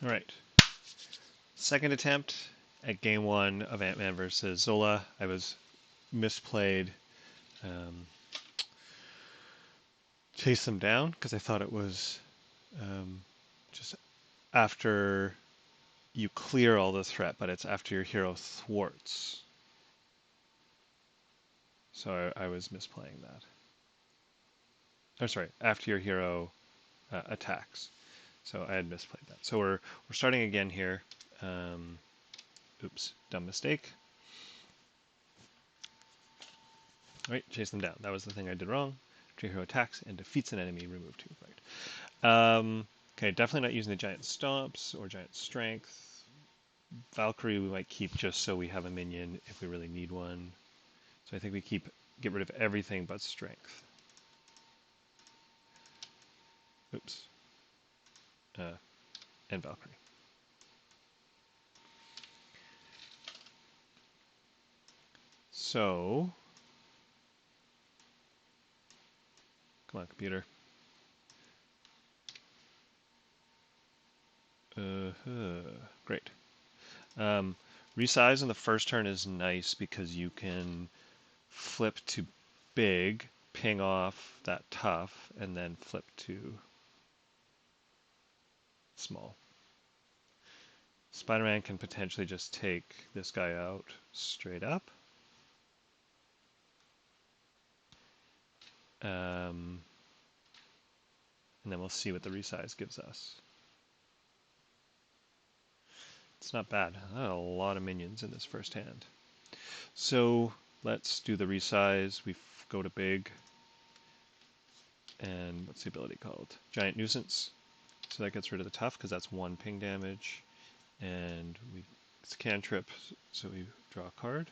All right. Second attempt at game one of Ant-Man versus Zola. I was misplayed. Um, chased them down because I thought it was just after you clear all the threat, but it's after your hero thwarts. So I was misplaying that. Oh, sorry, after your hero attacks. So I had misplayed that. So we're starting again here. Oops, dumb mistake. All right, chase them down. That was the thing I did wrong. After your hero attacks and defeats an enemy, remove 2. Right. Okay, definitely not using the giant stomps or giant strength. Valkyrie we might keep just so we have a minion if we really need one. So I think we get rid of everything but strength. Oops. And Valkyrie. So, come on, computer. Great. Resize on the first turn is nice because you can flip to big, ping off that tough, and then flip to small. Spider-Man can potentially just take this guy out straight up. And then we'll see what the resize gives us. It's not bad. I had a lot of minions in this first hand. So let's do the resize. We go to big. And what's the ability called? Giant Nuisance. So that gets rid of the tough because that's 1 ping damage. And it's cantrip, so we draw a card.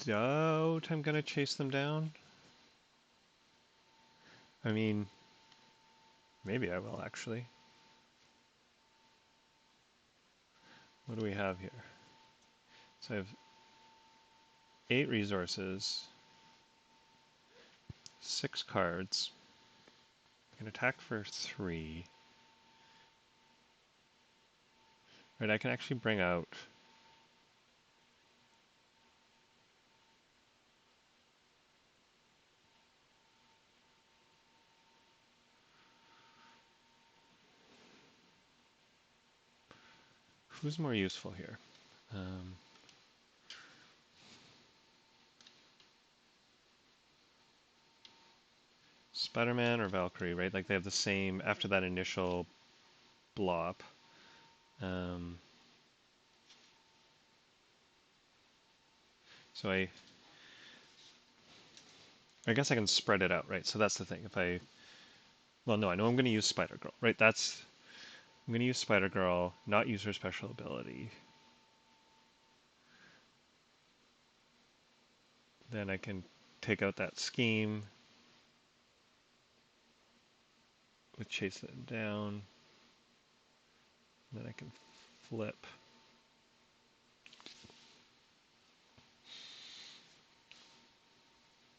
Doubt I'm going to chase them down. I mean, maybe I will actually. What do we have here? So I have 8 resources, 6 cards. I can attack for 3. Right, I can actually bring out who's more useful here? Spider-Man or Valkyrie, right? Like they have the same, after that initial blop. So I guess I can spread it out, right? So that's the thing. Well, no, I know I'm going to use Spider-Girl, right? I'm going to use Spider-Girl, not use her special ability. Then I can take out that scheme, with chase it down. Then I can flip.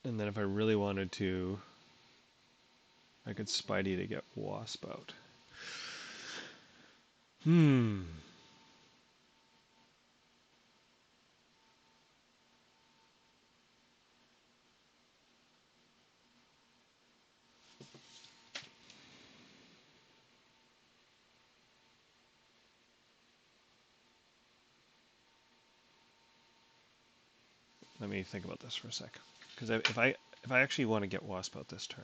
And then if I really wanted to, I could Spidey to get Wasp out. Let me think about this for a sec. Because if I actually want to get Wasp out this turn,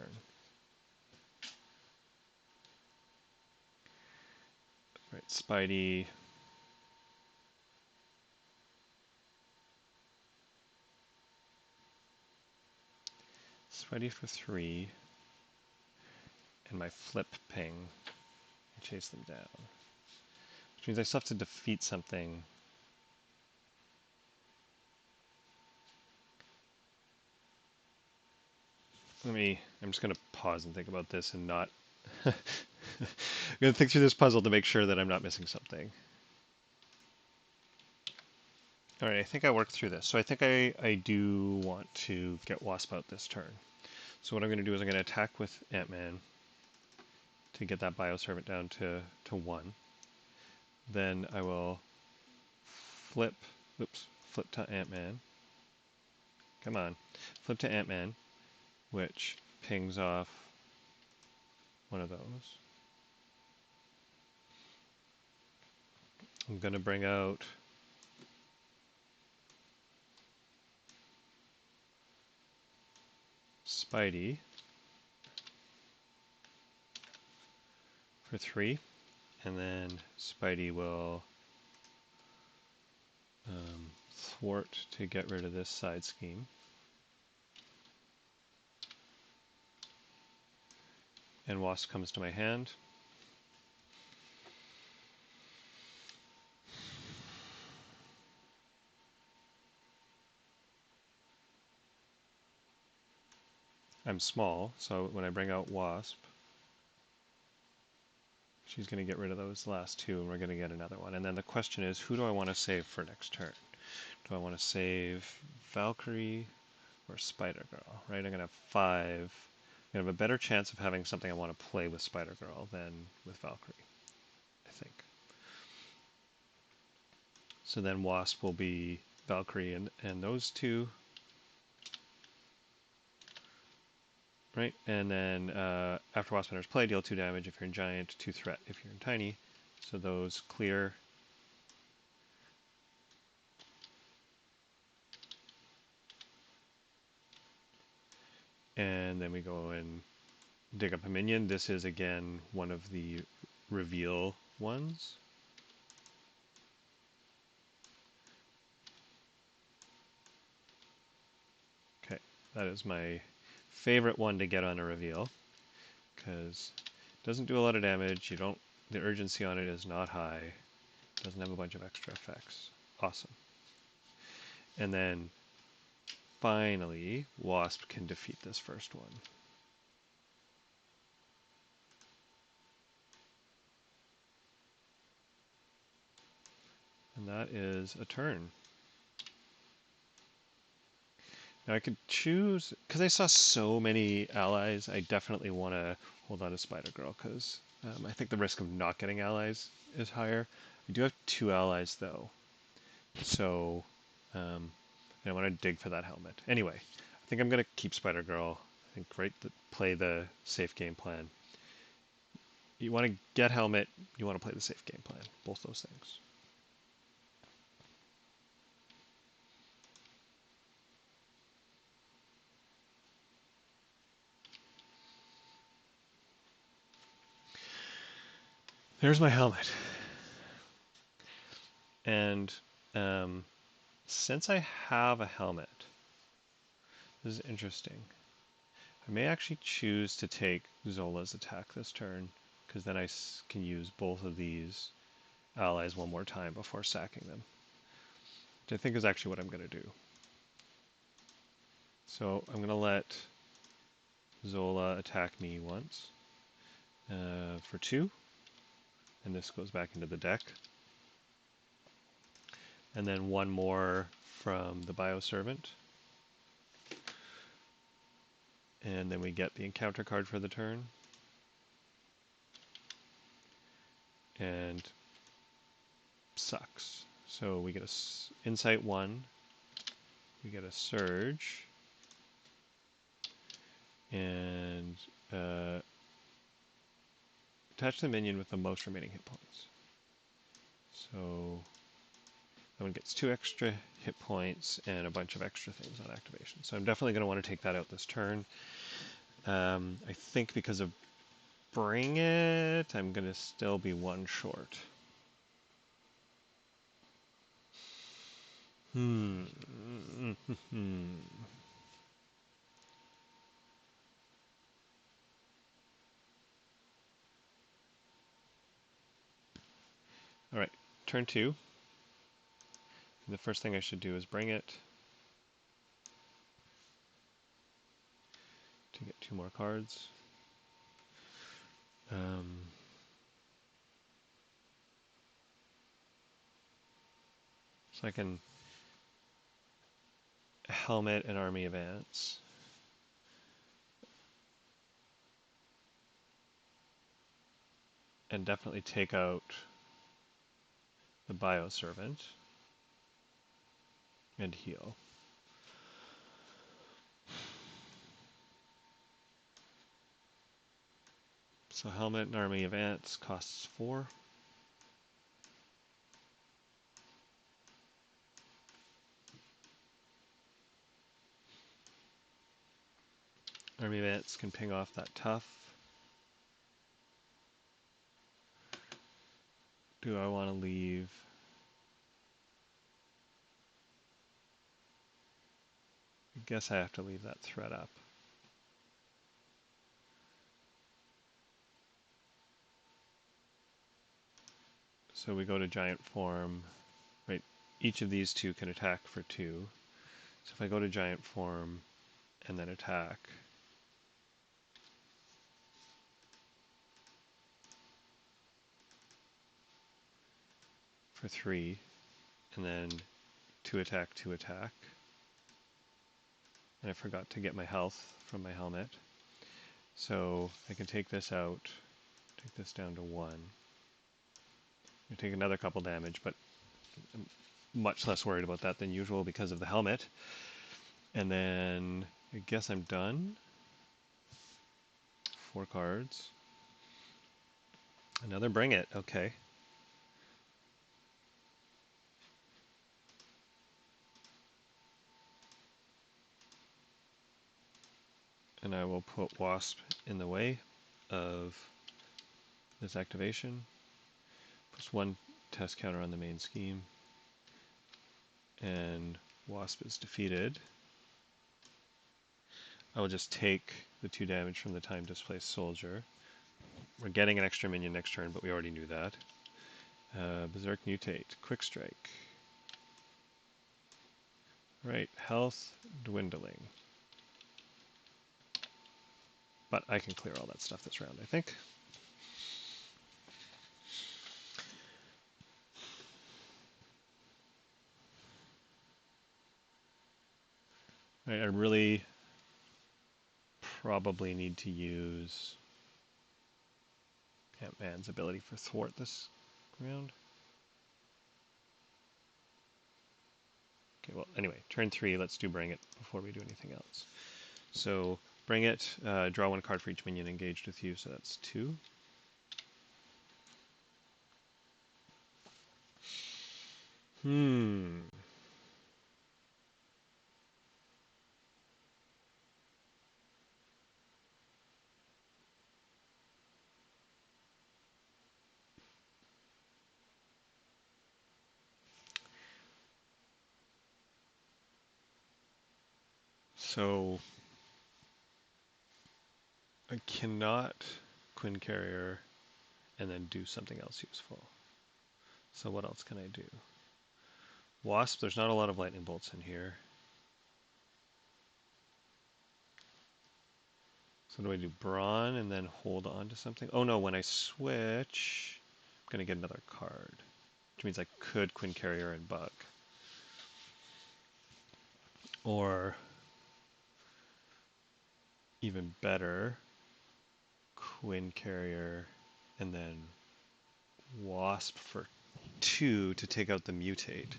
right? Spidey. Spidey for 3, and my flip ping, and chase them down. Which means I still have to defeat something. I'm just going to pause and think about this and not... I'm going to think through this puzzle to make sure that I'm not missing something. All right, I think I worked through this. So I think I do want to get Wasp out this turn. So what I'm going to do is I'm going to attack with Ant-Man. to get that bioservant down to 1. Then I will flip, flip to Ant-Man. Come on. Flip to Ant-Man, which pings off one of those. I'm going to bring out Spidey for 3, and then Spidey will thwart to get rid of this side scheme. And Wasp comes to my hand. I'm small, so when I bring out Wasp, she's going to get rid of those last 2, and we're going to get another one. And then the question is, who do I want to save for next turn? Do I want to save Valkyrie or Spider-Girl? Right, I'm going to have 5. I'm going to have a better chance of having something I want to play with Spider-Girl than with Valkyrie, I think. So then Wasp will be Valkyrie and those 2. Right, and then after Wasp enters play, deal 2 damage if you're in Giant, 2 threat if you're in Tiny. So those clear. And then we go and dig up a minion. This is again one of the reveal ones. Okay, that is my favorite one to get on a reveal because it doesn't do a lot of damage. The urgency on it is not high. It doesn't have a bunch of extra effects. Awesome. And then finally, Wasp can defeat this first one. And that is a turn. Now I could choose, because I saw so many allies, I definitely want to hold on to Spider-Girl, because I think the risk of not getting allies is higher. I do have 2 allies, though, so I want to dig for that helmet. Anyway, I think I'm going to keep Spider-Girl. I think, right, play the safe game plan. You want to get helmet, you want to play the safe game plan, both those things. There's my helmet. And since I have a helmet, this is interesting. I may actually choose to take Zola's attack this turn, because then I can use both of these allies one more time before sacking them, which I think is actually what I'm going to do. So I'm going to let Zola attack me once for 2, and this goes back into the deck. And then 1 more from the Bioservant. And then we get the encounter card for the turn. And sucks. So we get a Insight 1, we get a Surge, and attach the minion with the most remaining hit points. So that one gets 2 extra hit points and a bunch of extra things on activation. So I'm definitely going to want to take that out this turn. I think because of Bring It, I'm going to still be 1 short. All right, turn 2. The first thing I should do is Bring It to get 2 more cards. So I can Helmet and Army of Ants. and definitely take out the bioservant and heal. So helmet and army of ants costs 4. Army of ants can ping off that tough. Do I want to leave? I guess I have to leave that threat up. So we go to giant form, right? Each of these two can attack for 2. So if I go to giant form and then attack, for 3, and then 2 attack, 2 attack. And I forgot to get my health from my helmet. So I can take this out, take this down to 1. I take another couple damage, but I'm much less worried about that than usual because of the helmet. And then I guess I'm done. 4 cards. Another bring it, okay. And I will put Wasp in the way of this activation. Plus 1 test counter on the main scheme. And Wasp is defeated. I will just take the 2 damage from the time displaced soldier. We're getting an extra minion next turn, but we already knew that. Berserk Mutate, Quick Strike. Right, health dwindling. But I can clear all that stuff this round, I think. Right, I really probably need to use Ant-Man's ability for thwart this round. Okay, well, anyway, turn 3, let's do Bring It before we do anything else. So, Bring It, draw 1 card for each minion engaged with you, so that's 2. So, I cannot Quinn Carrier and then do something else useful. So what else can I do? Wasp, there's not a lot of lightning bolts in here. So do I do Brawn and then hold on to something? Oh no, when I switch, I'm going to get another card. Which means I could Quinn Carrier and Buck. Or, even better, Quinn Carrier and then Wasp for 2 to take out the Mutate.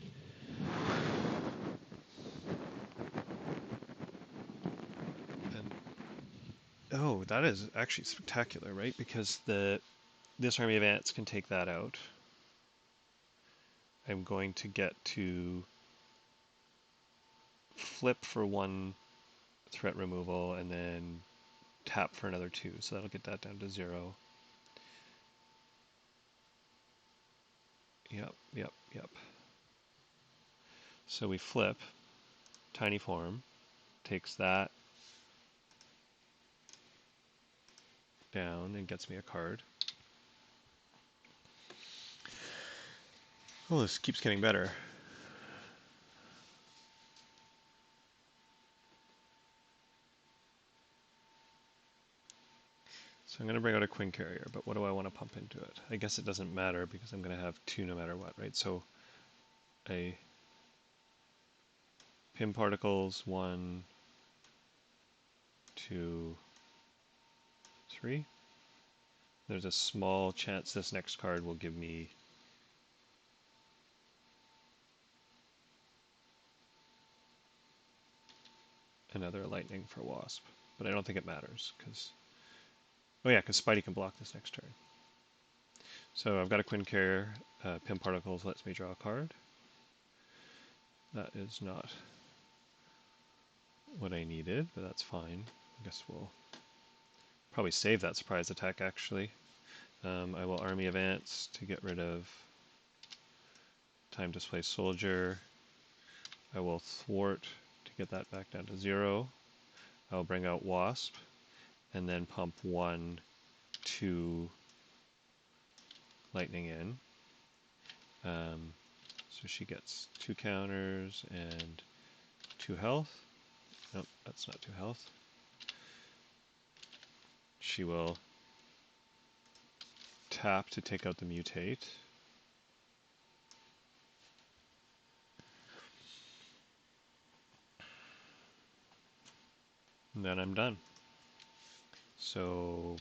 And, oh, that is actually spectacular, right? Because this army of ants can take that out. I'm going to get to flip for 1 threat removal and then tap for another 2. So that'll get that down to 0. Yep. So we flip. Tiny form takes that down and gets me a card. Oh, this keeps getting better. So I'm going to bring out a Quinn Carrier, but what do I want to pump into it? I guess it doesn't matter because I'm going to have 2 no matter what, right? So a Pim Particles, 1, 2, 3. There's a small chance this next card will give me another lightning for Wasp, but I don't think it matters because, oh yeah, because Spidey can block this next turn. So I've got a Quinn Carrier. Pim Particles lets me draw a card. That is not what I needed, but that's fine. I guess we'll probably save that surprise attack actually. I will Army Advance to get rid of Time Display Soldier. I will Thwart to get that back down to 0. I'll bring out Wasp and then pump 1, 2 Lightning in. So she gets 2 counters and 2 health. Nope, that's not 2 health. She will tap to take out the mutate. And then I'm done. So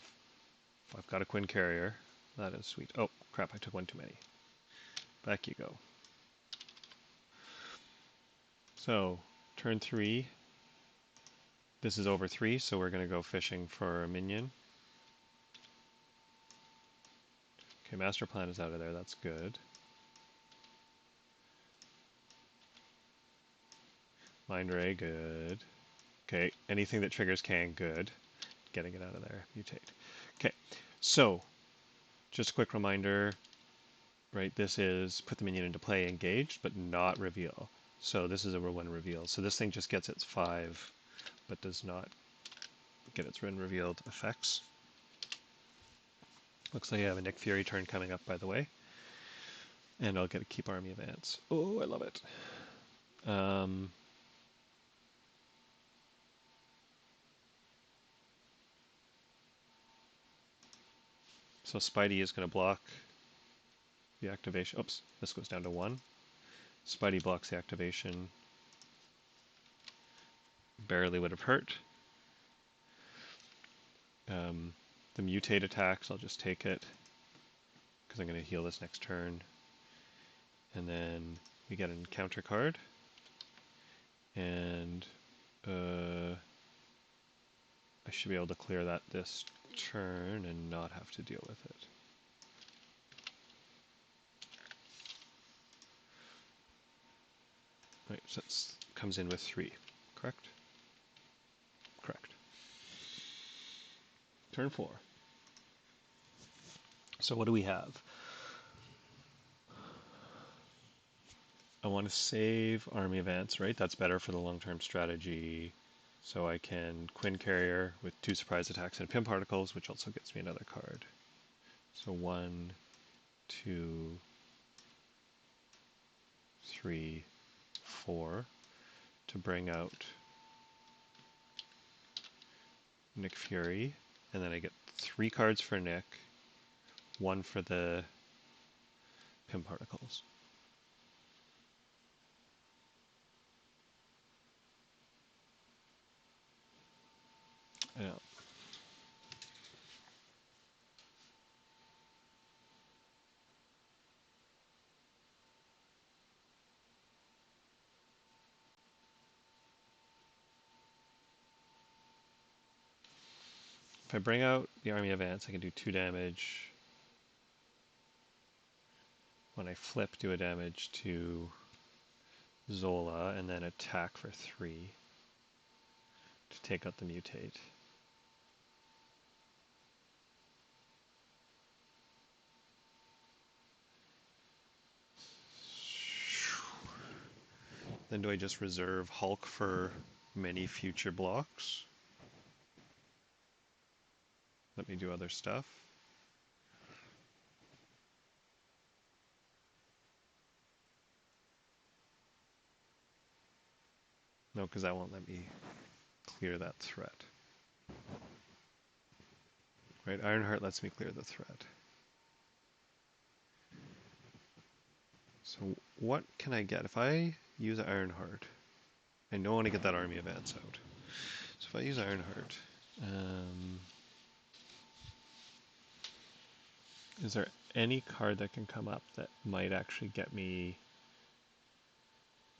I've got a Quinn Carrier. That is sweet. Oh, crap, I took one too many. Back you go. So, turn 3. This is over 3, so we're going to go fishing for a minion. Okay, Master Plan is out of there. That's good. Mind Ray, good. Okay, anything that triggers can, good. Getting it out of there. Mutate. Okay, so just a quick reminder, right? This is put the minion into play engaged, but not reveal. So this is a when reveal. So this thing just gets its 5, but does not get its when revealed effects. Looks like I have a Nick Fury turn coming up, by the way. And I'll get a Keep Army Advance. Oh, I love it. So Spidey is going to block the activation. Oops, this goes down to 1. Spidey blocks the activation. Barely would have hurt. The mutate attacks, I'll just take it because I'm going to heal this next turn. And then we get an encounter card. And I should be able to clear that this turn and not have to deal with it. Right, so it comes in with 3, correct? Correct. Turn 4. So what do we have? I want to save Army Advance, right? That's better for the long-term strategy. So I can Quinn Carrier with 2 surprise attacks and Pim Particles, which also gets me another card. So 1, 2, 3, 4 to bring out Nick Fury. And then I get 3 cards for Nick, 1 for the Pim Particles. Yeah. If I bring out the Army Advance, I can do 2 damage. When I flip, do a damage to Zola, and then attack for 3 to take out the mutate. Then do I just reserve Hulk for many future blocks? Let me do other stuff. No, because that won't let me clear that threat. Right, Ironheart lets me clear the threat. So what can I get? If I use Ironheart, I don't want to get that Army Advance out. So if I use Ironheart, Is there any card that can come up that might actually get me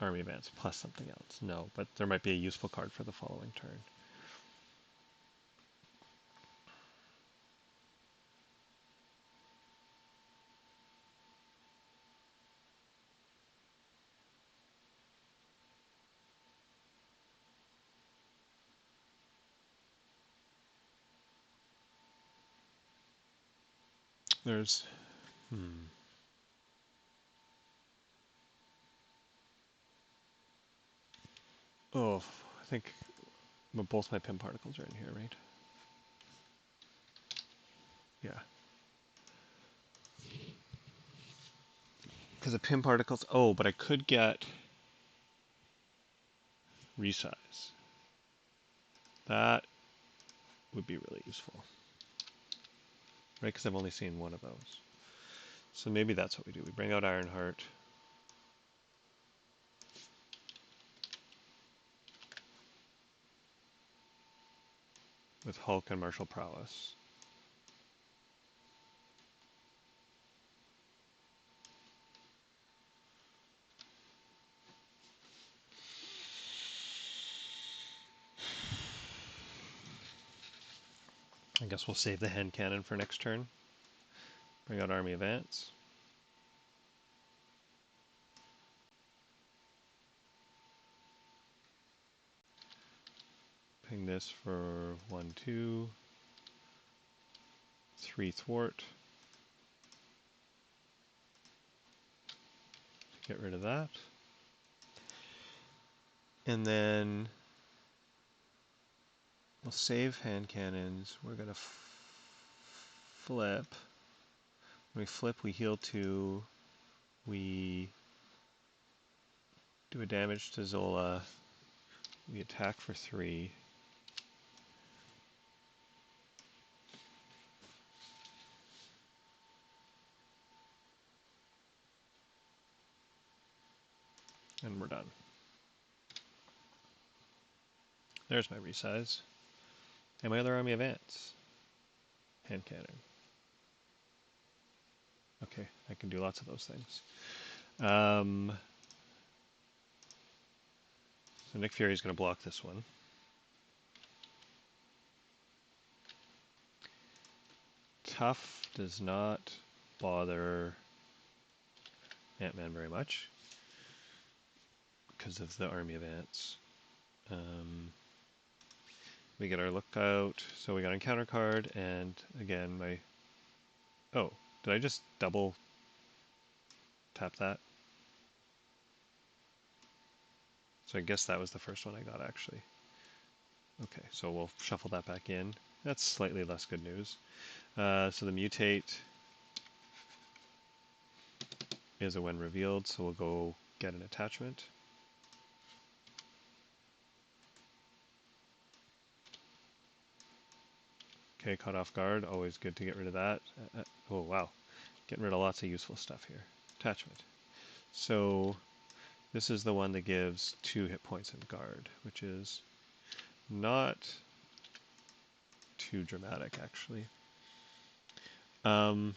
army advance plus something else? No, but there might be a useful card for the following turn. There's, oh, I think both my pin particles are in here, right? Yeah. Because the pin particles, oh, but I could get resize. That would be really useful, right? Because I've only seen one of those. So maybe that's what we do. We bring out Ironheart. With Hulk and Martial Prowess. I guess we'll save the hand cannon for next turn. Bring out Army Advance. Ping this for 1, 2, 3 thwart. Get rid of that. And then we'll save hand cannons. We're going to flip. When we flip, we heal 2. We do a damage to Zola. We attack for 3. And we're done. There's my resize. And my other Army Advance. Hand cannon. Okay, I can do lots of those things. So Nick Fury is going to block this one. Tough does not bother Ant-Man very much because of the Army Advance. We get our Lookout, so we got Encounter card, and again my... Oh, did I just double tap that? So I guess that was the first one I got, actually. Okay, so we'll shuffle that back in. That's slightly less good news. So the Mutate is a when revealed, so we'll go get an attachment. Okay, caught off guard, always good to get rid of that. Oh wow, getting rid of lots of useful stuff here. Attachment. So this is the one that gives 2 hit points in guard, which is not too dramatic actually. We're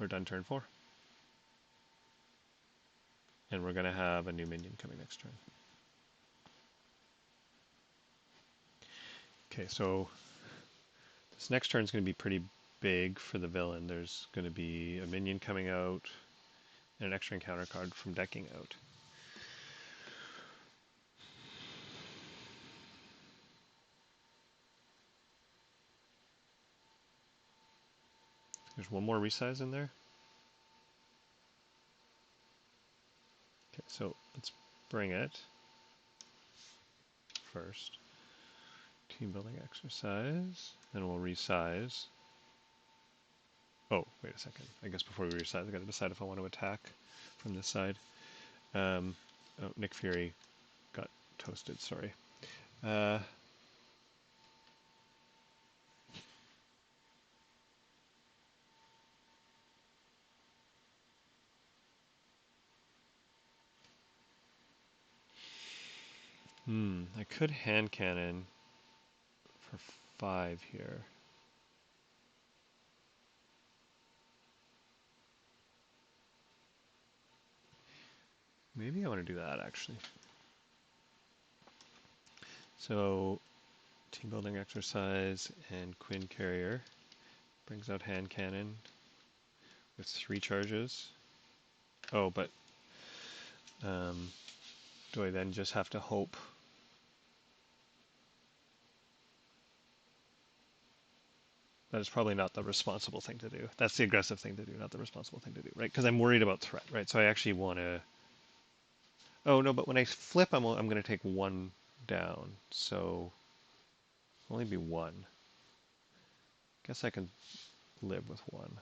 done turn 4. And we're going to have a new minion coming next turn. Okay, so this next turn is going to be pretty big for the villain. There's going to be a minion coming out and an extra encounter card from decking out. There's one more resize in there. Okay, so let's bring it first. Team building exercise, then we'll resize. Oh, wait a second. I guess before we resize, I gotta decide if I want to attack from this side. Oh, Nick Fury got toasted, sorry. I could hand cannon for 5 here. Maybe I want to do that actually. So team building exercise and Quinn Carrier brings out hand cannon with 3 charges. Oh, but do I then just have to hope? That is probably not the responsible thing to do. That's the aggressive thing to do, not the responsible thing to do, right? Because I'm worried about threat, right? So I actually want to... Oh, no, but when I flip, I'm going to take 1 down. So only be 1. Guess I can live with 1.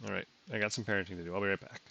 All right, I got some parenting to do. I'll be right back.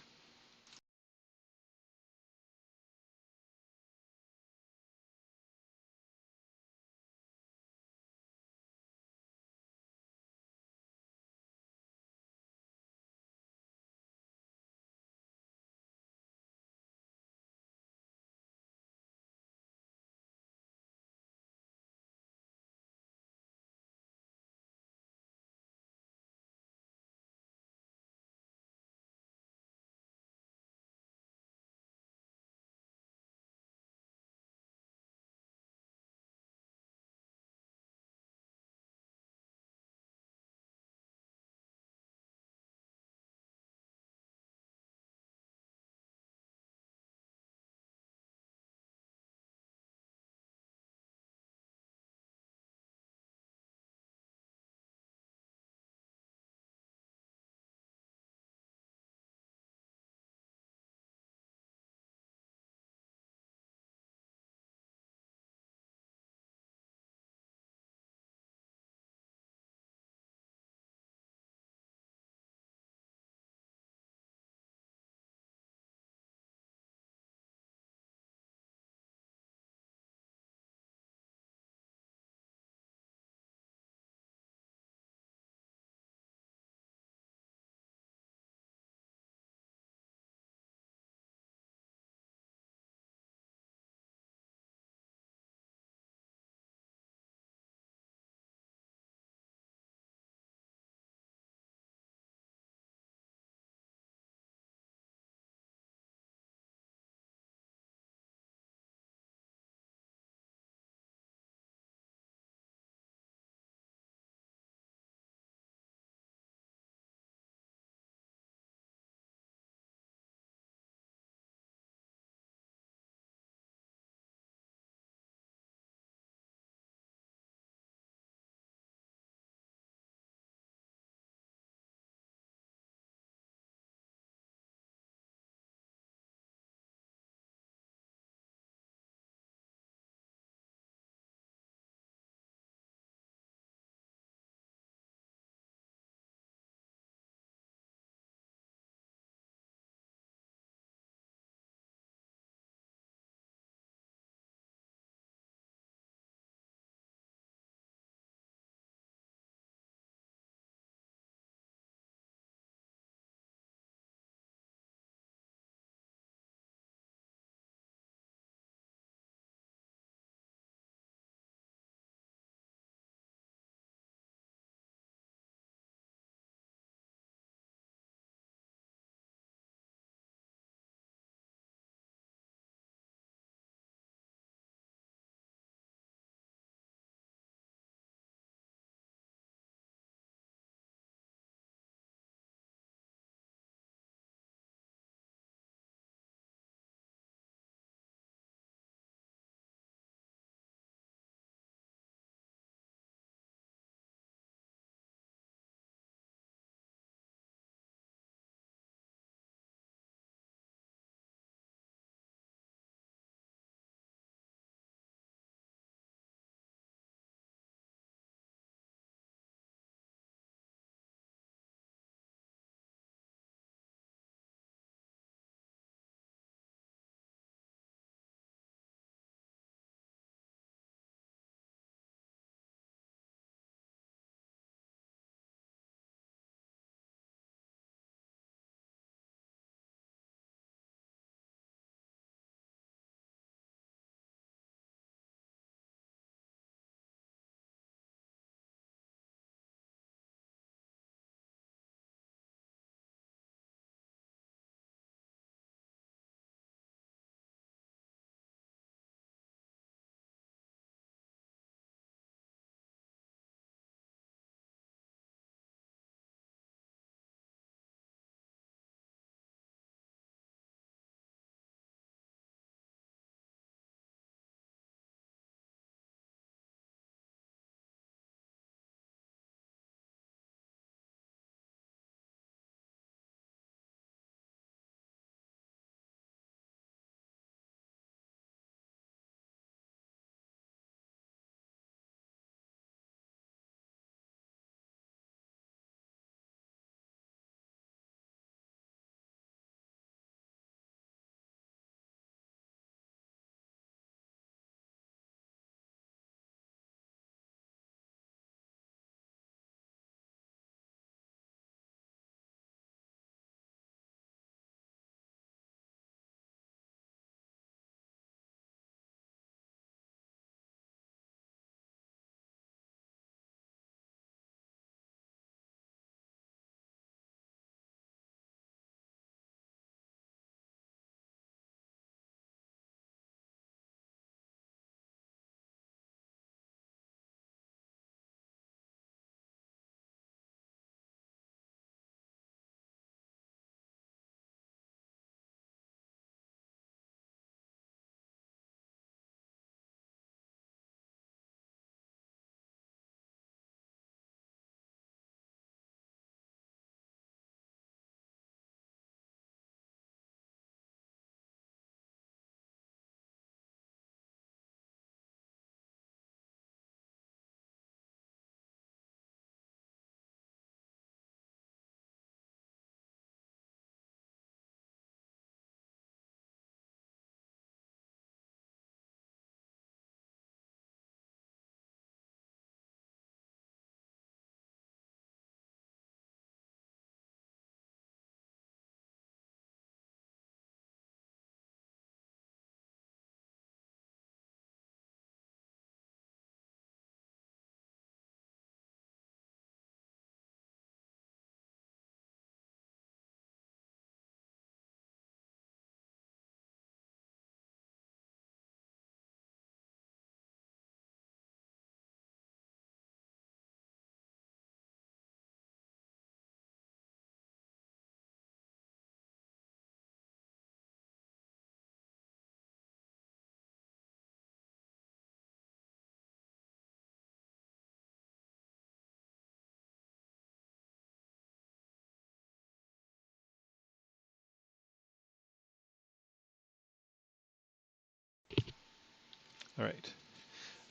All right.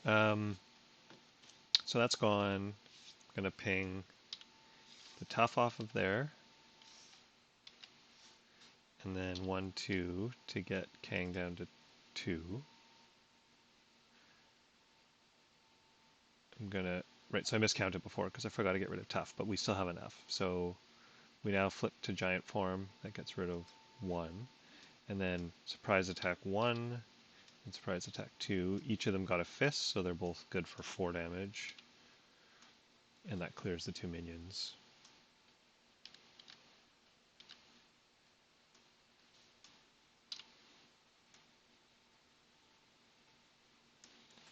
Um, so that's gone. I'm going to ping the tough off of there. And then 1, 2 to get Kang down to 2. I'm going to... Right, so I miscounted before because I forgot to get rid of tough, but we still have enough. So we now flip to giant form. That gets rid of 1. And then surprise attack 1 and surprise attack 2. Each of them got a fist, so they're both good for 4 damage. And that clears the 2 minions.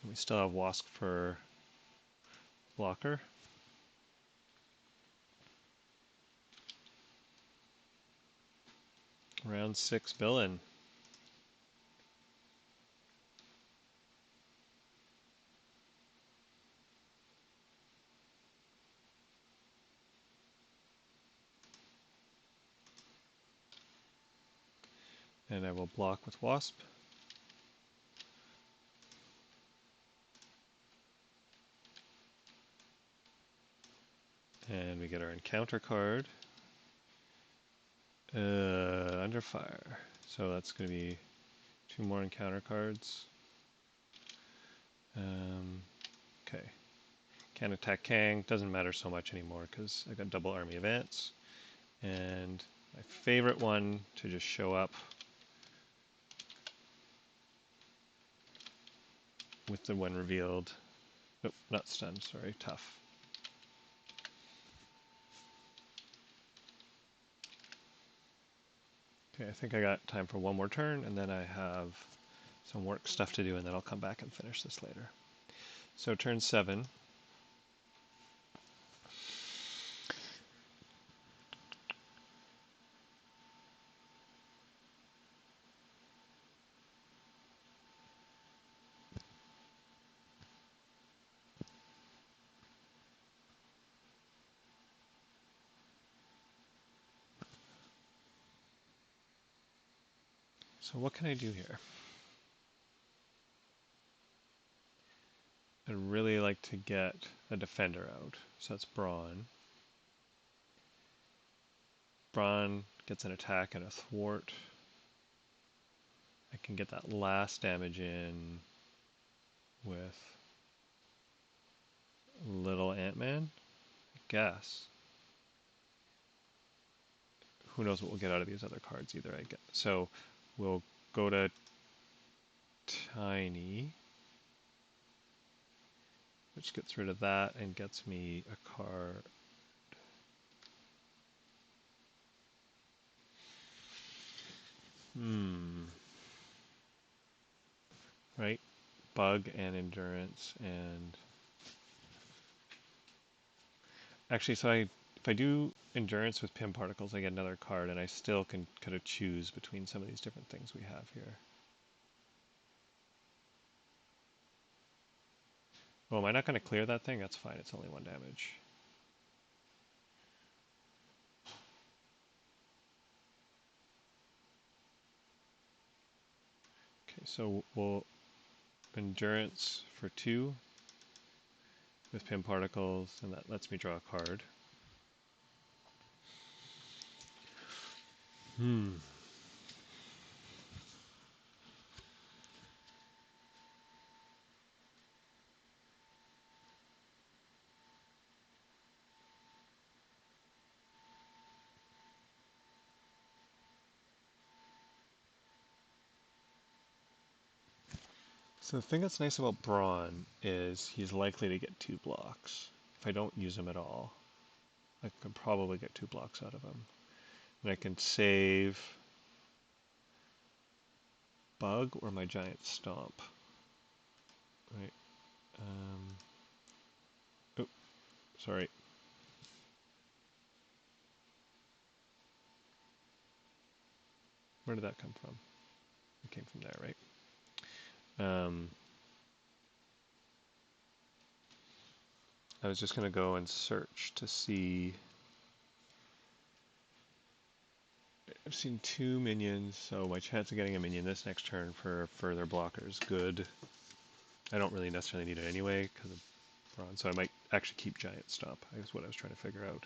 And we still have Wasp for blocker. Round 6 villain. And I will block with Wasp. And we get our encounter card. Under fire. So that's going to be 2 more encounter cards. Okay. Can't attack Kang. Doesn't matter so much anymore because I got double army advance. And my favorite one to just show up with the one revealed. Nope, not stunned, sorry, tough. Okay, I think I got time for one more turn, and then I have some work stuff to do, and then I'll come back and finish this later. So turn 7. So what can I do here? I'd really like to get a defender out. So that's Brawn. Brawn gets an attack and a thwart. I can get that last damage in with Little Ant-Man, I guess. Who knows what we'll get out of these other cards either, I guess. So we'll go to Tiny, which gets rid of that and gets me a card. Right? Bug and endurance and... Actually, so if I do endurance with Pim particles, I get another card, and I still can kind of choose between some of these different things we have here. Oh, am I not going to clear that thing? That's fine, it's only 1 damage. Okay, so we'll endurance for 2 with Pim particles, and that lets me draw a card. So the thing that's nice about Brawn is he's likely to get 2 blocks. If I don't use him at all, I can probably get 2 blocks out of him. And I can save Bug or my Giant Stomp. Right. Oh, sorry. Where did that come from? It came from there, right? I was just going to go and search to see. I've seen 2 minions, so my chance of getting a minion this next turn for further blockers good. I don't really necessarily need it anyway because of bronze, so I might actually keep giant stomp. I guess what I was trying to figure out.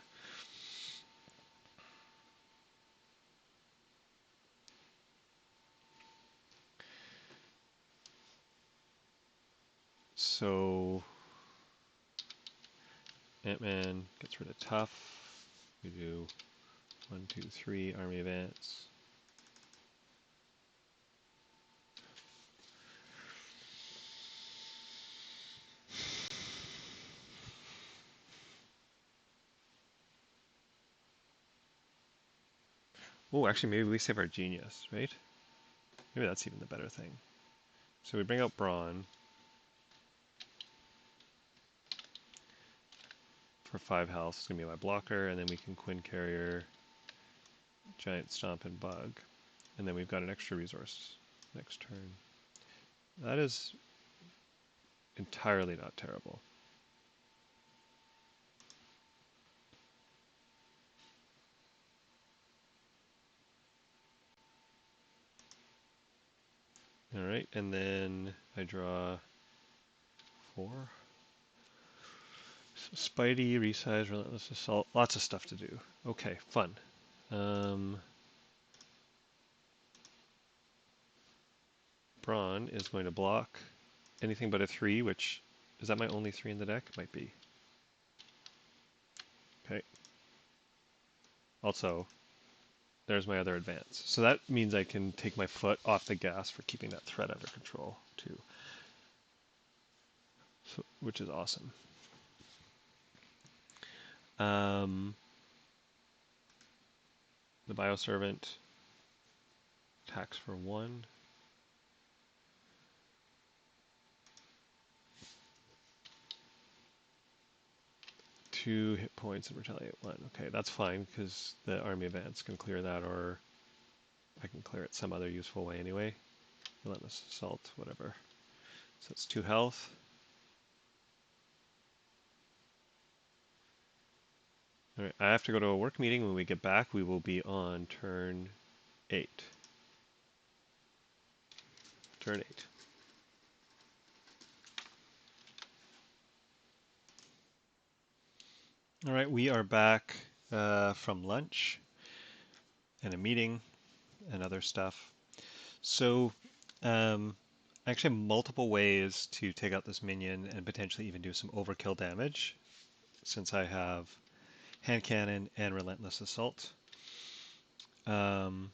So Ant-Man gets rid of tough. We do 1, 2, 3 army advance. Oh, actually, maybe we save our genius, right? Maybe that's even the better thing. So we bring out Brawn for 5 health. It's going to be my blocker, and then we can Quinn Carrier, Giant Stomp, and Bug. And then we've got an extra resource next turn. That is entirely not terrible. All right, and then I draw 4. So Spidey, Resize, Relentless Assault, lots of stuff to do. Okay, fun. Brawn is going to block anything but a 3, which, is that my only 3 in the deck? Might be. Okay. Also, there's my other advance. So that means I can take my foot off the gas for keeping that threat under control, too. So, which is awesome. The Bioservant attacks for 1. Two hit points and retaliate 1. Okay, that's fine because the army advance can clear that, or I can clear it some other useful way anyway. Relentless Assault, whatever. So it's 2 health. All right, I have to go to a work meeting. When we get back, we will be on turn 8. Turn 8. All right, we are back from lunch and a meeting and other stuff. So I actually have multiple ways to take out this minion and potentially even do some overkill damage, since I have hand cannon and relentless assault. You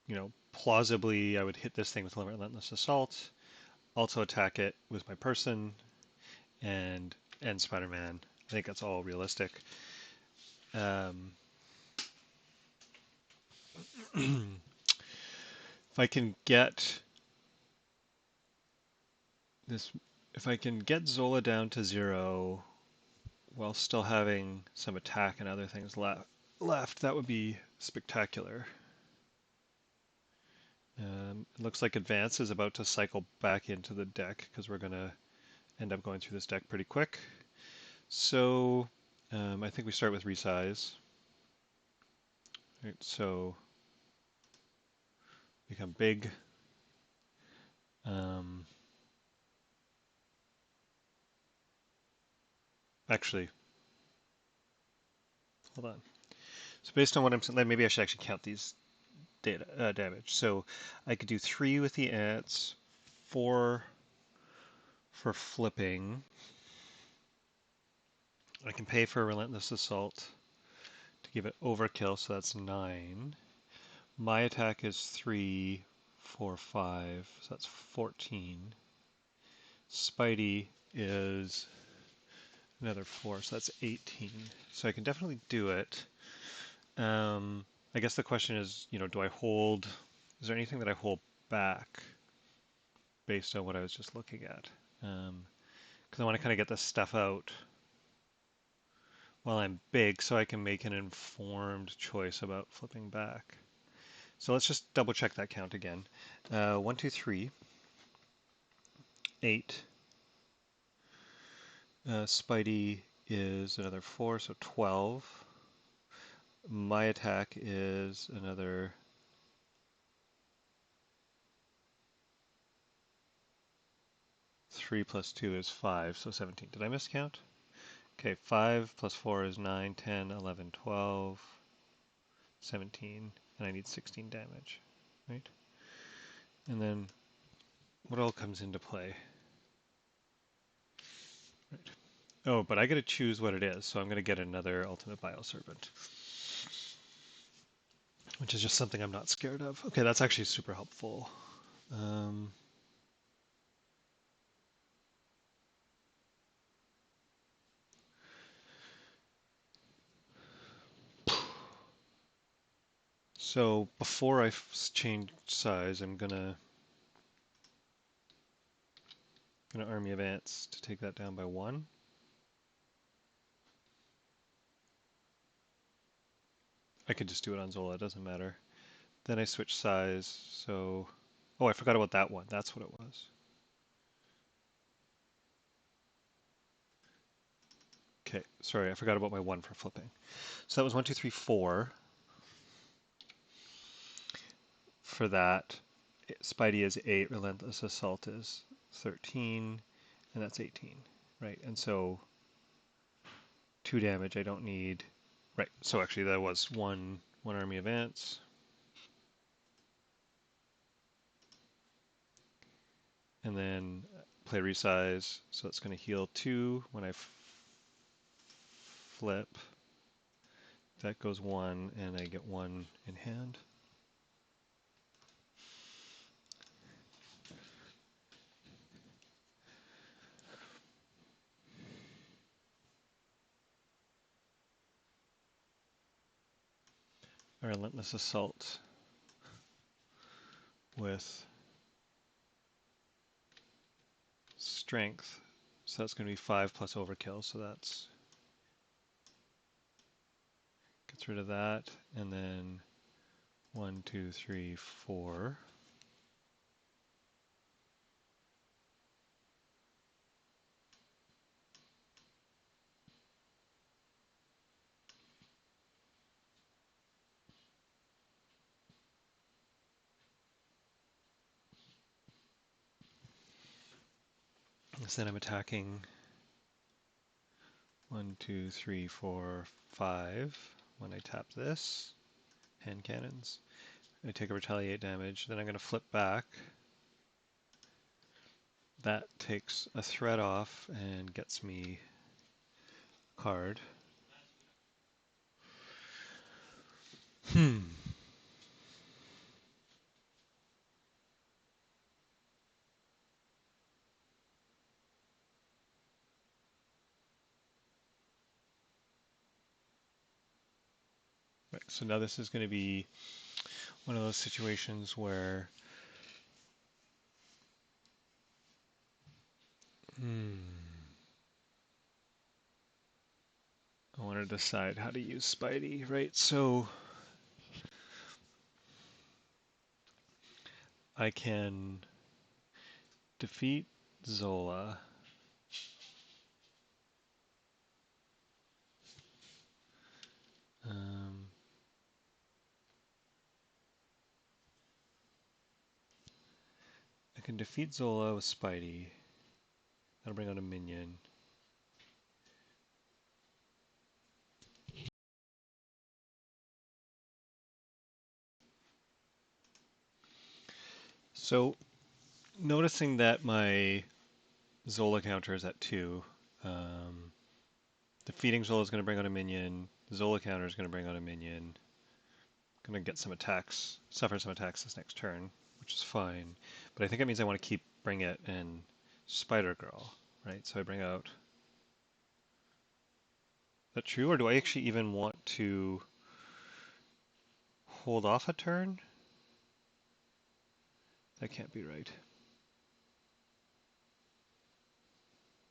know, plausibly I would hit this thing with relentless assault, also attack it with my person, and end Spider-Man. I think that's all realistic. If I can get this, if I can get Zola down to 0 while still having some attack and other things left, that would be spectacular. It looks like Advance is about to cycle back into the deck because we're going to end up going through this deck pretty quick. So I think we start with Resize. Right, so become big. Actually, hold on. So based on what I'm saying, maybe I should actually count these damage. So I could do 3 with the ants, 4 for flipping. I can pay for Relentless Assault to give it overkill, so that's 9. My attack is 3, 4, 5, so that's 14. Spidey is another 4, so that's 18. So I can definitely do it. I guess the question is, do I hold, is there anything that I hold back based on what I was just looking at? Because I want to kind of get this stuff out while I'm big so I can make an informed choice about flipping back. So let's just double check that count again. 1, 2, 3, 8. Spidey is another 4, so 12. My attack is another 3 plus 2 is 5, so 17. Did I miscount? Okay, 5 plus 4 is 9, 10, 11, 12, 17, and I need 16 damage, right? And then what all comes into play? Right. Oh, but I get to choose what it is, so I'm going to get another Ultimate Bioservant, which is just something I'm not scared of. Okay, that's actually super helpful. Um, so before I change size, I'm gonna army advance to take that down by 1. I could just do it on Zola, it doesn't matter. Then I switch size, so... Oh, I forgot about that one. That's what it was. Okay, sorry, I forgot about my 1 for flipping. So that was 1, 2, 3, 4. For that, Spidey is 8, Relentless Assault is 13, and that's 18, right? And so 2 damage I don't need. Right, so actually that was one army advance. And then play resize, so it's going to heal 2 when I flip. That goes 1, and I get 1 in hand. A Relentless Assault with Strength, so that's going to be 5 plus Overkill, so that's gets rid of that, and then 1, 2, 3, 4. So then I'm attacking 1, 2, 3, 4, 5 when I tap this. Hand cannons. I take a retaliate damage, then I'm going to flip back. That takes a threat off and gets me a card. Right, so now this is going to be one of those situations where I want to decide how to use Spidey, right? So I can defeat Zola. I can defeat Zola with Spidey. That'll bring out a minion. So noticing that my Zola counter is at 2, defeating Zola is going to bring out a minion. Zola counter is going to bring out a minion. I'm going to get some attacks, suffer some attacks this next turn, which is fine. But I think it means I want to keep Bring It and Spider Girl, right? So I bring out... Is that true? Or do I actually even want to hold off a turn? That can't be right.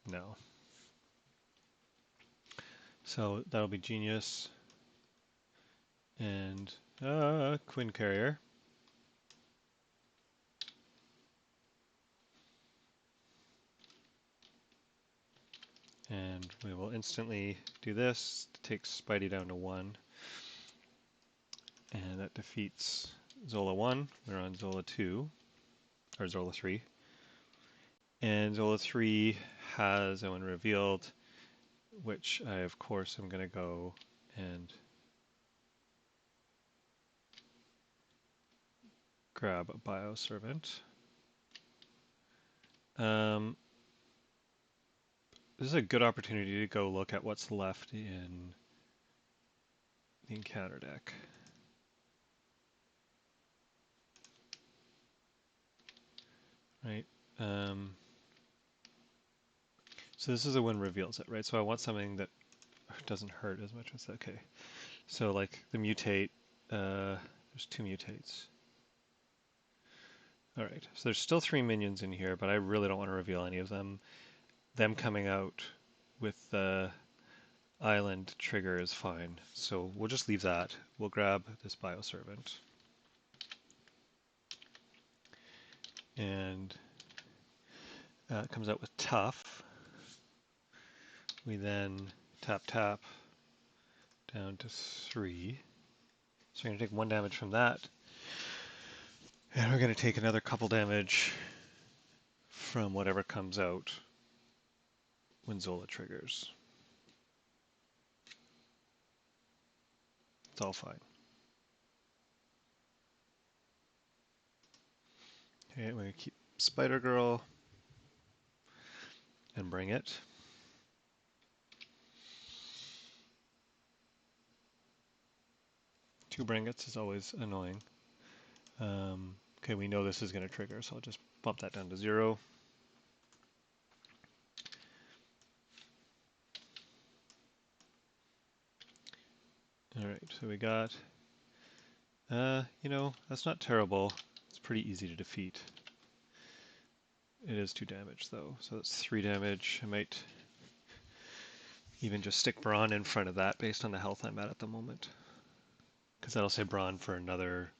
No. So that'll be Genius and Quinn Carrier. And we will instantly do this to take Spidey down to 1. And that defeats Zola 1. We're on Zola 2, or Zola 3. And Zola 3 has a one revealed, which I, of course, am going to go and grab a bioservant. This is a good opportunity to go look at what's left in the encounter deck. Right. So this is a one reveals it, right? So I want something that doesn't hurt as much as okay. So like the mutate, there's two mutates. All right, so there's still three minions in here, but I really don't want to reveal any of them. Them coming out with the island trigger is fine. So we'll just leave that. We'll grab this bioservant. And it comes out with tough. We then tap tap down to 3. So we're going to take 1 damage from that. And we're going to take another couple damage from whatever comes out when Zola triggers. It's all fine. Okay, we're going to keep Spider Girl and bring it. Two bring it's is always annoying. Okay, we know this is going to trigger, so I'll just bump that down to 0. All right, so we got, you know, that's not terrible. It's pretty easy to defeat. It is 2 damage though, so that's 3 damage. I might even just stick Brawn in front of that based on the health I'm at the moment. Because that'll say Brawn for another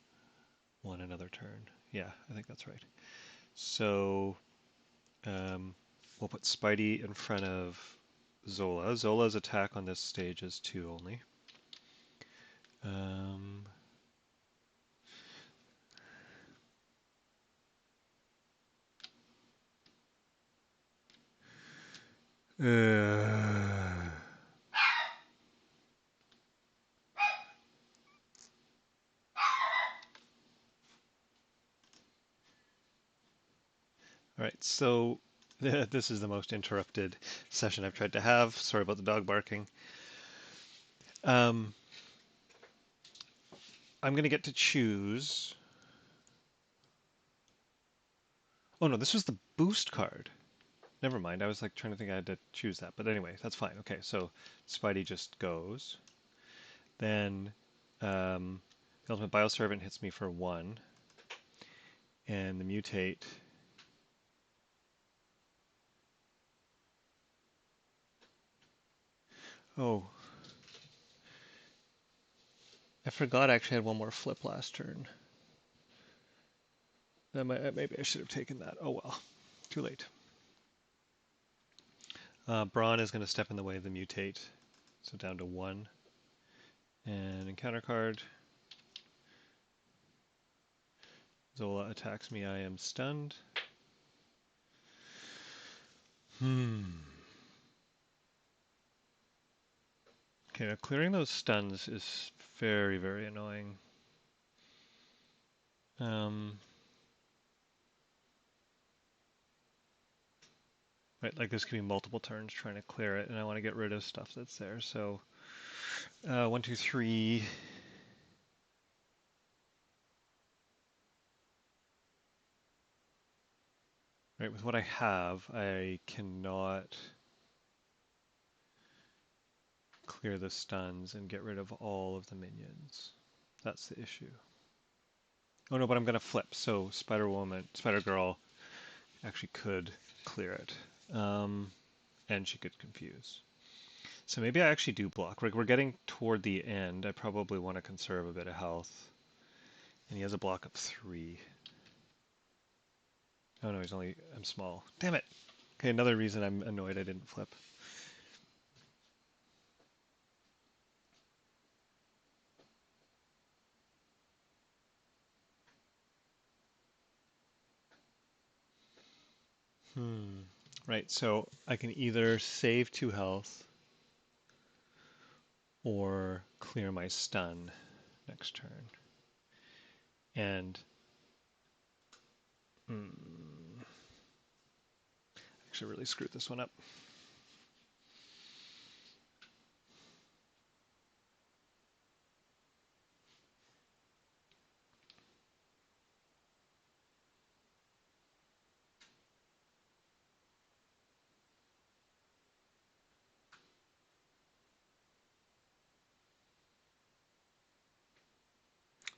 turn. Yeah, I think that's right. So we'll put Spidey in front of Zola. Zola's attack on this stage is 2 only. All right, so this is the most interrupted session I've tried to have. Sorry about the dog barking. I'm going to get to choose. Oh no, this was the boost card. Never mind, I was like trying to think I had to choose that. But anyway, that's fine. Okay, so Spidey just goes. Then the Ultimate Bioservant hits me for 1. And the Mutate... Oh. I forgot I actually had 1 more flip last turn. Maybe I should have taken that. Oh well, too late. Brawn is going to step in the way of the Mutate, so down to 1. And encounter card. Zola attacks me, I am stunned. Okay, now clearing those stuns is very, very annoying. Right, like this could be multiple turns trying to clear it, and I want to get rid of stuff that's there. So 1, 2, 3. Right, with what I have, I cannot clear the stuns and get rid of all of the minions. That's the issue. Oh no, but I'm going to flip. So Spider Girl actually could clear it. And she could confuse. So maybe I actually do block. We're getting toward the end. I probably want to conserve a bit of health. And he has a block of 3. Oh no, I'm small. Damn it! Okay, another reason I'm annoyed I didn't flip. Right, so I can either save 2 health or clear my stun next turn. And actually really screwed this one up.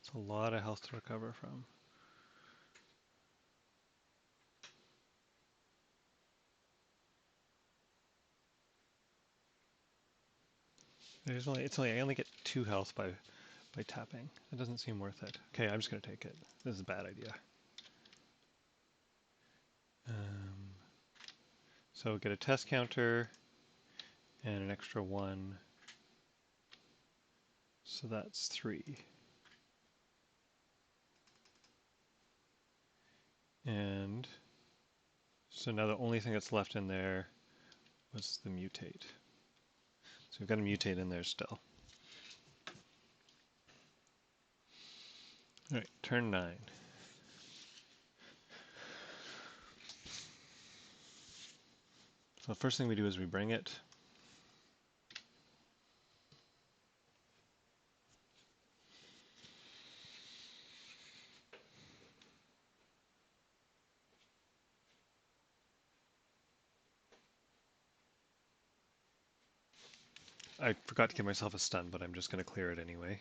It's a lot of health to recover from. I only get 2 health by tapping. It doesn't seem worth it. Okay, I'm just gonna take it. This is a bad idea. So get a test counter and an extra 1. So that's 3. And so now the only thing that's left in there was the mutate. So we've got a mutate in there still. All right, turn 9. So the first thing we do is we bring it. I forgot to give myself a stun, but I'm just going to clear it anyway.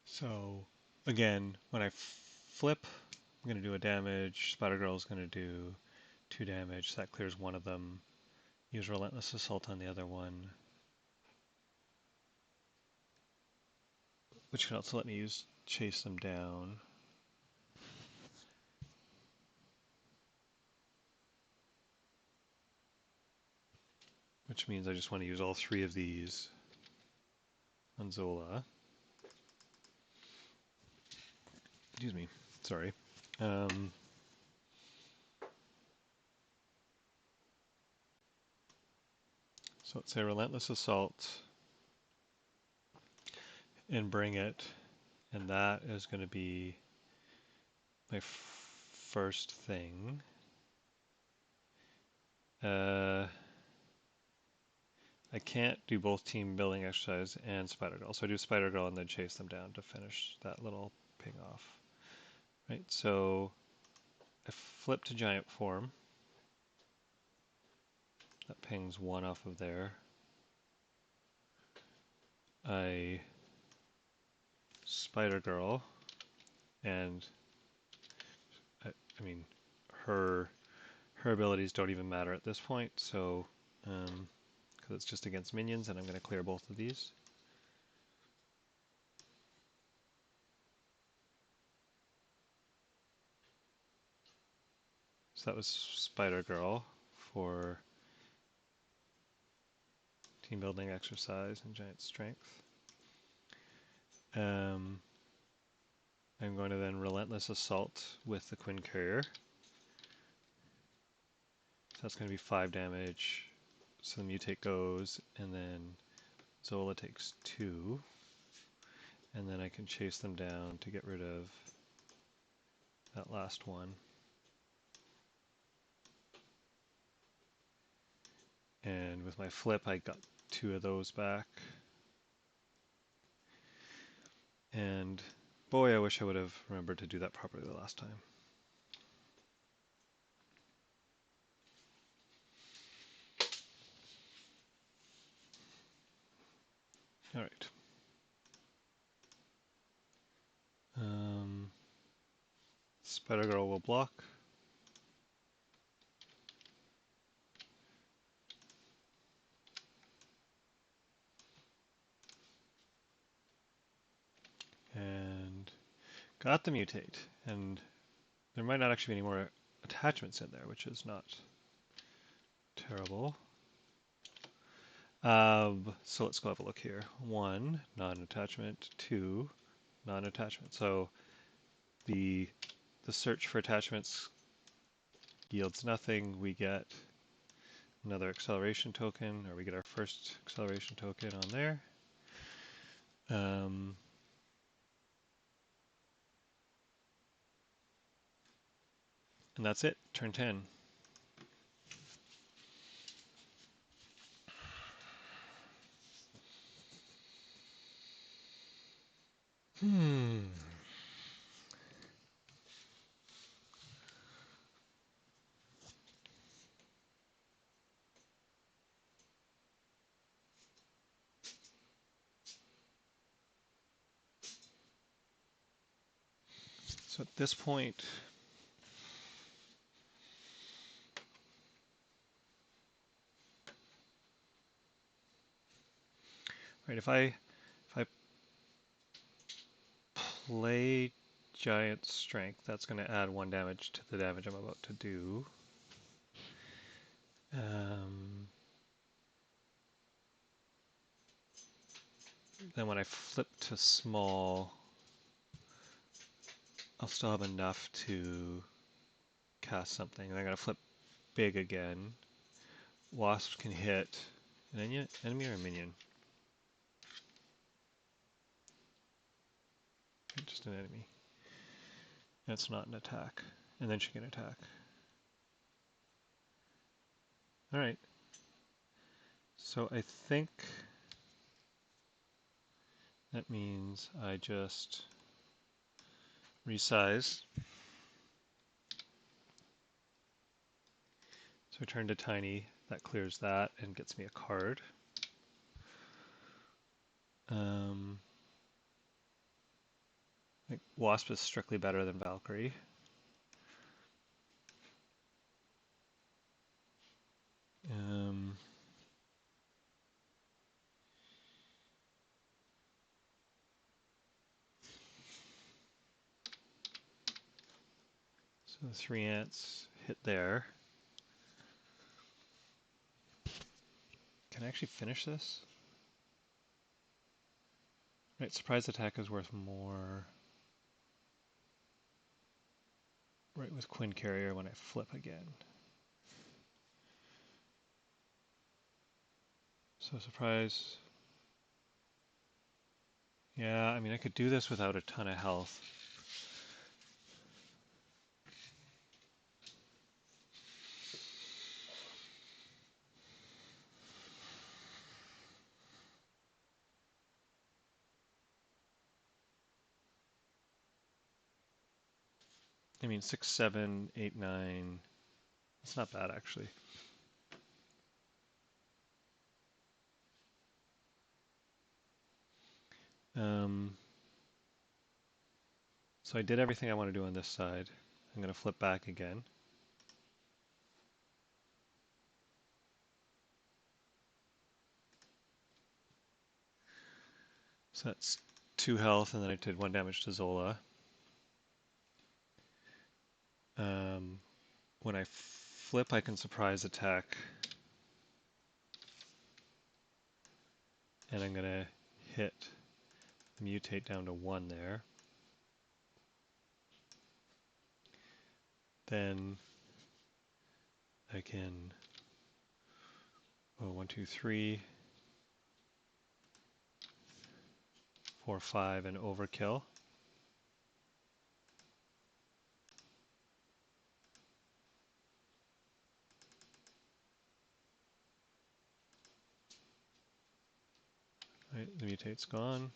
So again, when I flip, I'm going to do a damage. Spider Girl is going to do 2 damage. So that clears one of them. Use Relentless Assault on the other one, which can also let me chase them down. Which means I just want to use all 3 of these on Zola. Excuse me, sorry. So let's say Relentless Assault and bring it, and that is going to be my first thing. I can't do both team building exercise and Spider Girl, so I do Spider Girl and then chase them down to finish that little ping off. Right, so I flip to giant form. That pings 1 off of there. I Spider Girl, and I mean her abilities don't even matter at this point, so because it's just against minions, and I'm going to clear both of these. So that was Spider Girl for team building exercise and giant strength. I'm going to then Relentless Assault with the Quinn Courier. So that's going to be 5 damage. So the mutate goes, and then Zola takes 2. And then I can chase them down to get rid of that last one. And with my flip, I got 2 of those back. And boy, I wish I would have remembered to do that properly the last time. All right. Spider Girl will block. And got the mutate. And there might not actually be any more attachments in there, which is not terrible. So let's go have a look here. 1, non-attachment. 2, non-attachment. So the search for attachments yields nothing. We get another acceleration token, or we get our first acceleration token on there. And that's it, turn 10. So at this point, right, if I play Giant Strength, that's going to add 1 damage to the damage I'm about to do. Then when I flip to small, I'll still have enough to cast something. And I'm going to flip big again. Wasp can hit an enemy or a minion? Just an enemy. That's not an attack. And then she can attack. Alright. So I think that means I just resize. So I turn to tiny, that clears that and gets me a card. I think Wasp is strictly better than Valkyrie. So the 3 ants hit there. Can I actually finish this? Right, surprise attack is worth more. Right, with Quinn Carrier when I flip again. So surprise. Yeah, I mean I could do this without a ton of health. I mean 6, 7, 8, 9. It's not bad actually. So I did everything I want to do on this side. I'm going to flip back again. So that's 2 health, and then I did 1 damage to Zola. When I flip, I can surprise attack. And I'm going to hit mutate down to 1 there. Then I can 1, 2, 3, 4, 5, and overkill. Right, the mutate's gone.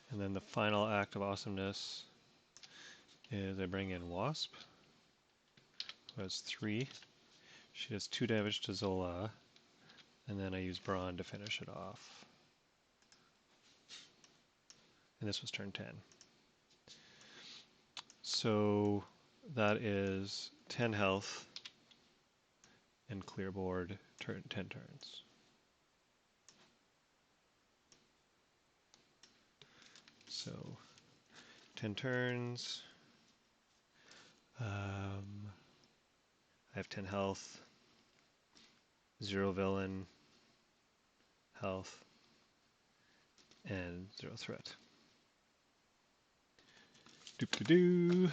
And then the final act of awesomeness is I bring in Wasp, who has 3. She does 2 damage to Zola, and then I use Brawn to finish it off. And this was turn 10. So that is 10 health and clear board 10 turns. So 10 turns. I have 10 health, 0 villain, health, and 0 threat. Doop-de-doo.